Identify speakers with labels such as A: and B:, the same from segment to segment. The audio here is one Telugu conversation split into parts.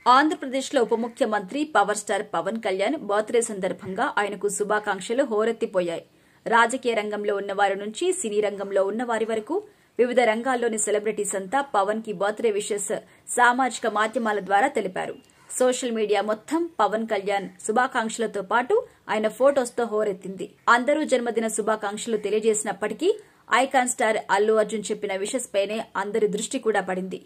A: ఆంధ్రప్రదేశ్లో ఉప ముఖ్యమంత్రి power star Pawan Kalyan birthday సందర్భంగా ఆయనకు శుభాకాంక్షలు హోరెత్తిపోయాయి. రాజకీయ రంగంలో ఉన్నవారి నుంచి సినీ రంగంలో ఉన్నవారి వరకు వివిధ రంగాల్లోని సెలబ్రిటీస్ అంతా పవన్ కి బర్త్డే విషెస్ సామాజిక మాధ్యమాల ద్వారా తెలిపారు. సోషల్ మీడియా మొత్తం పవన్ కళ్యాణ్ శుభాకాంక్షలతో పాటు ఆయన ఫోటోస్తో హోరెత్తింది. అందరూ జన్మదిన శుభాకాంక్షలు తెలియజేసినప్పటికీ ఐకాన్ స్టార్ అల్లు అర్జున్ చెప్పిన విషెస్ పైనే అందరి దృష్టి కూడా పడింది.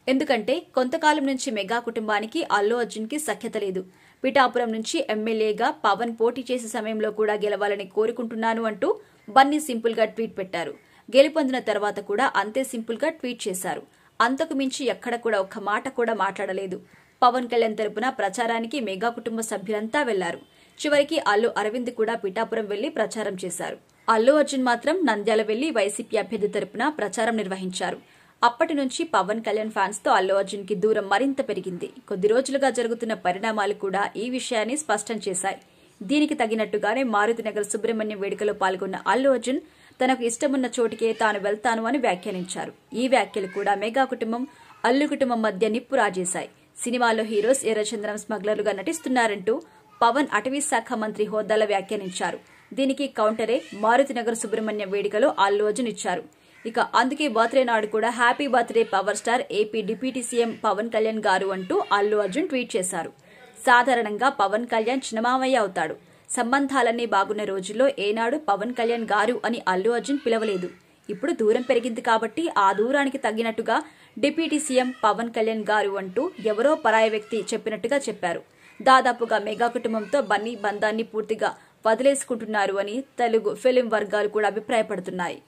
A: ఎందుకంటే కొంతకాలం నుంచి మెగా కుటుంబానికి అల్లు అర్జున్ కి సఖ్యత లేదు. పిఠాపురం నుంచి ఎమ్మెల్యేగా పవన్ పోటీ చేసే సమయంలో కూడా గెలవాలని కోరుకుంటున్నాను అంటూ బన్నీ సింపుల్ గా ట్వీట్ పెట్టారు. గెలుపొందిన తర్వాత కూడా అంతే సింపుల్ గా ట్వీట్ చేశారు. అంతకు మించి ఎక్కడ కూడా ఒక్క మాట కూడా మాట్లాడలేదు. పవన్ కళ్యాణ్ తరపున ప్రచారానికి మెగా కుటుంబ సభ్యులంతా వెళ్లారు. చివరికి అల్లు అరవింద్ కూడా పిఠాపురం వెళ్లి ప్రచారం చేశారు. అల్లు అర్జున్ మాత్రం నంద్యాల వెళ్లి వైసీపీ అభ్యర్థి తరపున ప్రచారం నిర్వహించారు. అప్పటి నుంచి పవన్ కళ్యాణ్ ఫ్యాన్స్ తో అల్లు అర్జున్ కి దూరం మరింత పెరిగింది. కొద్ది రోజులుగా జరుగుతున్న పరిణామాలు కూడా ఈ విషయాన్ని స్పష్టం చేశాయి. దీనికి తగినట్టుగానే మారుతినగర్ సుబ్రహ్మణ్యం వేడుకలో పాల్గొన్న అల్లు అర్జున్ తనకు ఇష్టమున్న చోటికే తాను వెళ్తాను అని వ్యాఖ్యానించారు. ఈ వ్యాఖ్యలు కూడా మెగా కుటుంబం అల్లు కుటుంబం మధ్య నిప్పు రాజేశాయి. సినిమాలో హీరోస్ ఎర్రచంద్రం స్మగ్లర్లుగా నటిస్తున్నారంటూ పవన్ అటవీ శాఖ మంత్రి హోదాలో వ్యాఖ్యానించారు. దీనికి కౌంటరే మారుతినగర్ సుబ్రహ్మణ్యం వేడుకలో అల్లు అర్జున్ ఇచ్చారు. ఇక అందుకే బర్త్డే నాడు కూడా happy birthday power star AP deputy CM Pawan Kalyan garu అంటూ అల్లు అర్జున్ ట్వీట్ చేశారు. సాధారణంగా పవన్ కళ్యాణ్ చిన్నమామయ్య అవుతాడు. సంబంధాలన్నీ బాగున్న రోజుల్లో ఏనాడు పవన్ కళ్యాణ్ గారు అని అల్లు అర్జున్ పిలవలేదు. ఇప్పుడు దూరం పెరిగింది కాబట్టి ఆ దూరానికి తగ్గినట్టుగా డిప్యూటీ సీఎం పవన్ కళ్యాణ్ గారు అంటూ ఎవరో పరాయ వ్యక్తి చెప్పినట్టుగా చెప్పారు. దాదాపుగా మెగా కుటుంబంతో బన్నీ బంధాన్ని పూర్తిగా వదిలేసుకుంటున్నారు అని తెలుగు ఫిలిం వర్గాలు కూడా అభిప్రాయపడుతున్నాయి.